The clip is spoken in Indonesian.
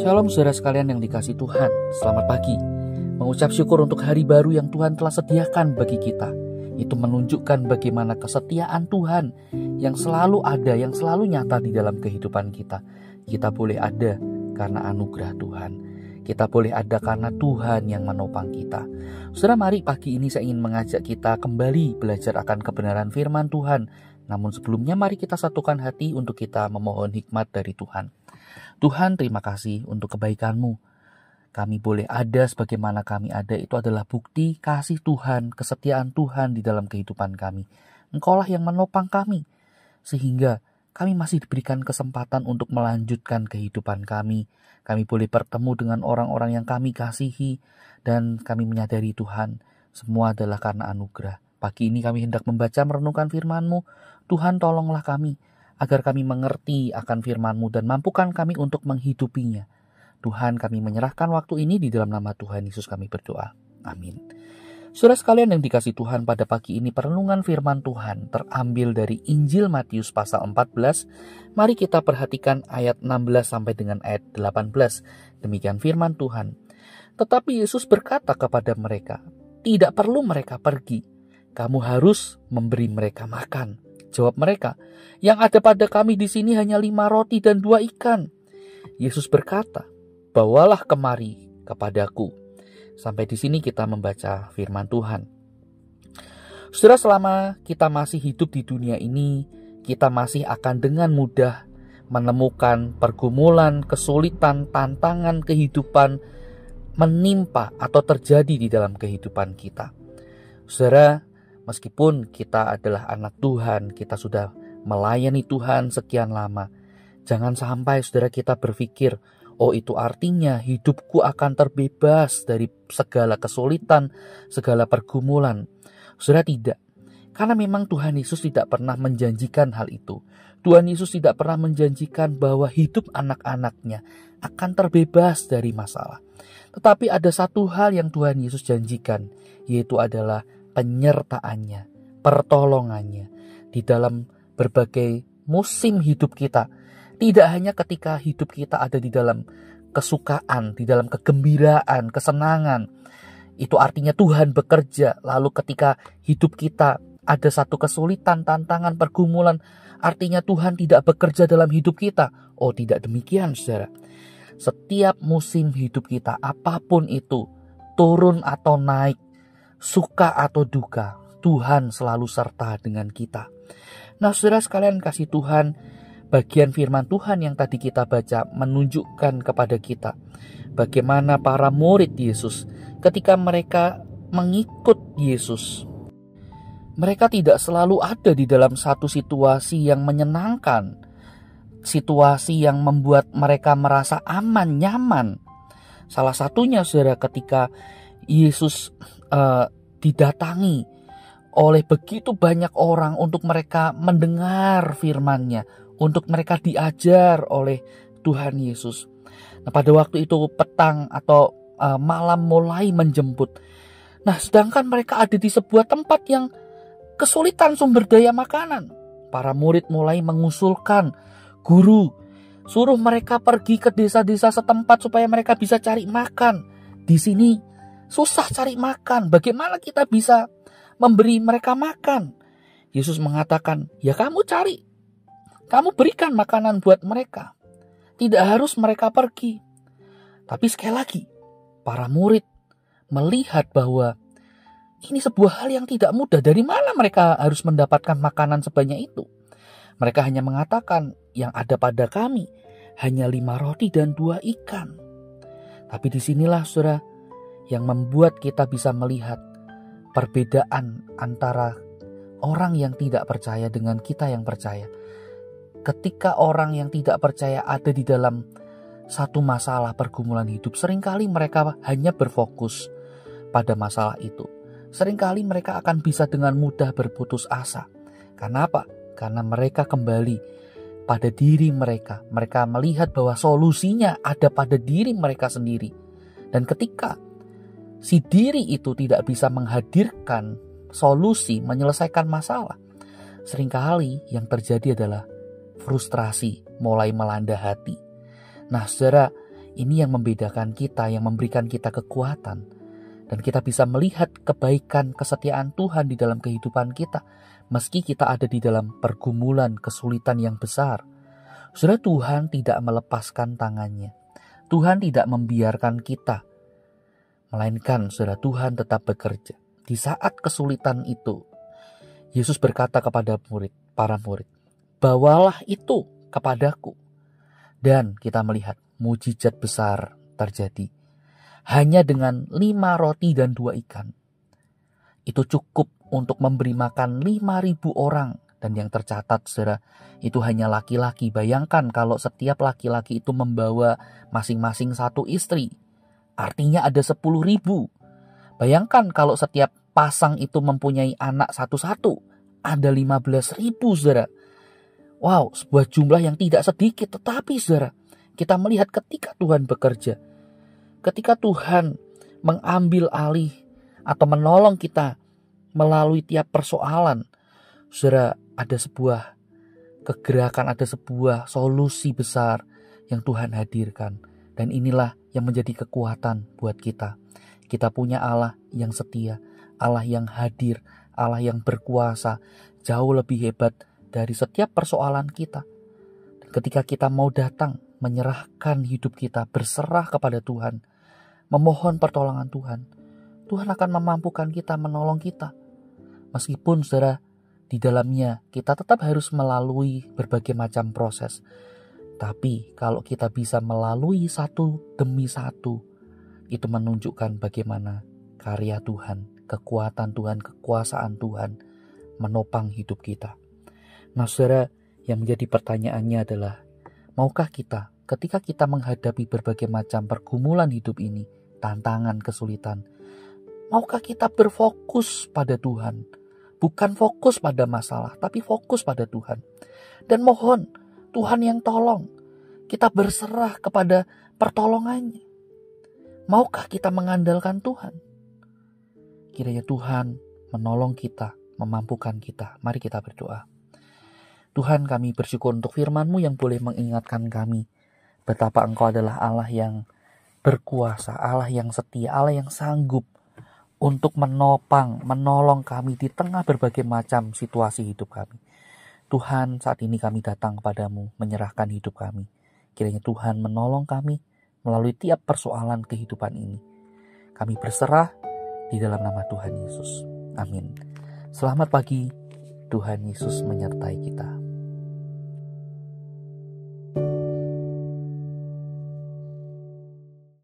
Shalom saudara sekalian yang dikasihi Tuhan, selamat pagi. Mengucap syukur untuk hari baru yang Tuhan telah sediakan bagi kita. Itu menunjukkan bagaimana kesetiaan Tuhan yang selalu ada, yang selalu nyata di dalam kehidupan kita. Kita boleh ada karena anugerah Tuhan. Kita boleh ada karena Tuhan yang menopang kita. Saudara, mari pagi ini saya ingin mengajak kita kembali belajar akan kebenaran firman Tuhan. Namun sebelumnya mari kita satukan hati untuk kita memohon hikmat dari Tuhan. Tuhan, terima kasih untuk kebaikan-Mu. Kami boleh ada sebagaimana kami ada, itu adalah bukti kasih Tuhan, kesetiaan Tuhan di dalam kehidupan kami. Engkaulah yang menopang kami, sehingga kami masih diberikan kesempatan untuk melanjutkan kehidupan kami. Kami boleh bertemu dengan orang-orang yang kami kasihi, dan kami menyadari Tuhan, semua adalah karena anugerah. Pagi ini kami hendak membaca merenungkan firman-Mu. Tuhan, tolonglah kami, agar kami mengerti akan firman-Mu dan mampukan kami untuk menghidupinya. Tuhan, kami menyerahkan waktu ini di dalam nama Tuhan Yesus kami berdoa. Amin. Saudara sekalian yang dikasihi Tuhan, pada pagi ini perenungan firman Tuhan terambil dari Injil Matius pasal 14. Mari kita perhatikan ayat 16 sampai dengan ayat 18. Demikian firman Tuhan. Tetapi Yesus berkata kepada mereka, "Tidak perlu mereka pergi. Kamu harus memberi mereka makan." Jawab mereka, "Yang ada pada kami di sini hanya 5 roti dan 2 ikan." Yesus berkata, "Bawalah kemari kepadaku." Sampai di sini kita membaca firman Tuhan. Saudara, selama kita masih hidup di dunia ini, kita masih akan dengan mudah menemukan pergumulan, kesulitan, tantangan kehidupan menimpa atau terjadi di dalam kehidupan kita. Saudara, meskipun kita adalah anak Tuhan, kita sudah melayani Tuhan sekian lama, jangan sampai saudara kita berpikir, oh itu artinya hidupku akan terbebas dari segala kesulitan, segala pergumulan. Saudara, tidak. Karena memang Tuhan Yesus tidak pernah menjanjikan hal itu. Tuhan Yesus tidak pernah menjanjikan bahwa hidup anak-anaknya akan terbebas dari masalah. Tetapi ada satu hal yang Tuhan Yesus janjikan, yaitu adalah penyertaannya, pertolongannya di dalam berbagai musim hidup kita. Tidak hanya ketika hidup kita ada di dalam kesukaan, di dalam kegembiraan, kesenangan. Itu artinya Tuhan bekerja. Lalu ketika hidup kita ada satu kesulitan, tantangan, pergumulan, artinya Tuhan tidak bekerja dalam hidup kita. Oh, tidak demikian, saudara. Setiap musim hidup kita, apapun itu, turun atau naik, suka atau duka, Tuhan selalu serta dengan kita. Nah, saudara sekalian kasih Tuhan, bagian firman Tuhan yang tadi kita baca menunjukkan kepada kita bagaimana para murid Yesus ketika mereka mengikut Yesus, mereka tidak selalu ada di dalam satu situasi yang menyenangkan, situasi yang membuat mereka merasa aman, nyaman. Salah satunya saudara ketika Yesus didatangi oleh begitu banyak orang untuk mereka mendengar firman-Nya, untuk mereka diajar oleh Tuhan Yesus. Nah, pada waktu itu petang atau malam mulai menjemput. Nah, sedangkan mereka ada di sebuah tempat yang kesulitan sumber daya makanan. Para murid mulai mengusulkan, "Guru, suruh mereka pergi ke desa-desa setempat supaya mereka bisa cari makan. Di sini susah cari makan. Bagaimana kita bisa memberi mereka makan?" Yesus mengatakan, "Ya kamu cari. Kamu berikan makanan buat mereka. Tidak harus mereka pergi." Tapi sekali lagi, para murid melihat bahwa ini sebuah hal yang tidak mudah. Dari mana mereka harus mendapatkan makanan sebanyak itu? Mereka hanya mengatakan, "Yang ada pada kami hanya 5 roti dan 2 ikan." Tapi disinilah saudara yang membuat kita bisa melihat perbedaan antara orang yang tidak percaya dengan kita yang percaya. Ketika orang yang tidak percaya ada di dalam satu masalah pergumulan hidup, seringkali mereka hanya berfokus pada masalah itu. Seringkali mereka akan bisa dengan mudah berputus asa. Karena apa? Karena mereka kembali pada diri mereka. Mereka melihat bahwa solusinya ada pada diri mereka sendiri. Dan ketika si diri itu tidak bisa menghadirkan solusi, menyelesaikan masalah, seringkali yang terjadi adalah frustrasi mulai melanda hati. Nah, saudara, Ini yang membedakan kita, yang memberikan kita kekuatan. Dan kita bisa melihat kebaikan, kesetiaan Tuhan di dalam kehidupan kita. Meski kita ada di dalam pergumulan, kesulitan yang besar. Saudara, Tuhan tidak melepaskan tangannya. Tuhan tidak membiarkan kita. Melainkan saudara, Tuhan tetap bekerja. Di saat kesulitan itu, Yesus berkata kepada para murid, "Bawalah itu kepadaku." Dan kita melihat mujizat besar terjadi. Hanya dengan 5 roti dan 2 ikan. Itu cukup untuk memberi makan 5.000 orang. Dan yang tercatat saudara, itu hanya laki-laki. Bayangkan kalau setiap laki-laki itu membawa masing-masing 1 istri. Artinya ada 10.000. Bayangkan kalau setiap pasang itu mempunyai anak satu-satu. Ada 15.000 saudara. Wow, sebuah jumlah yang tidak sedikit. Tetapi saudara, kita melihat ketika Tuhan bekerja. Ketika Tuhan mengambil alih atau menolong kita melalui tiap persoalan. Saudara, ada sebuah kegerakan, ada sebuah solusi besar yang Tuhan hadirkan. Dan inilah yang menjadi kekuatan buat kita. Kita punya Allah yang setia, Allah yang hadir, Allah yang berkuasa, jauh lebih hebat dari setiap persoalan kita. Dan ketika kita mau datang, menyerahkan hidup kita, berserah kepada Tuhan, memohon pertolongan Tuhan, Tuhan akan memampukan kita, menolong kita. Meskipun saudara, di dalamnya kita tetap harus melalui berbagai macam proses. Tapi kalau kita bisa melalui satu demi satu, itu menunjukkan bagaimana karya Tuhan, kekuatan Tuhan, kekuasaan Tuhan menopang hidup kita. Nah saudara, yang menjadi pertanyaannya adalah, maukah kita ketika kita menghadapi berbagai macam pergumulan hidup ini, tantangan, kesulitan, maukah kita berfokus pada Tuhan? Bukan fokus pada masalah, tapi fokus pada Tuhan. Dan mohon Tuhan yang tolong. Kita berserah kepada pertolongannya. Maukah kita mengandalkan Tuhan? Kiranya Tuhan menolong kita, memampukan kita. Mari kita berdoa. Tuhan, kami bersyukur untuk firman-Mu yang boleh mengingatkan kami betapa Engkau adalah Allah yang berkuasa, Allah yang setia, Allah yang sanggup untuk menopang, menolong kami di tengah berbagai macam situasi hidup kami. Tuhan, saat ini kami datang kepadamu, menyerahkan hidup kami. Kiranya Tuhan menolong kami melalui tiap persoalan kehidupan ini. Kami berserah di dalam nama Tuhan Yesus. Amin. Selamat pagi, Tuhan Yesus menyertai kita.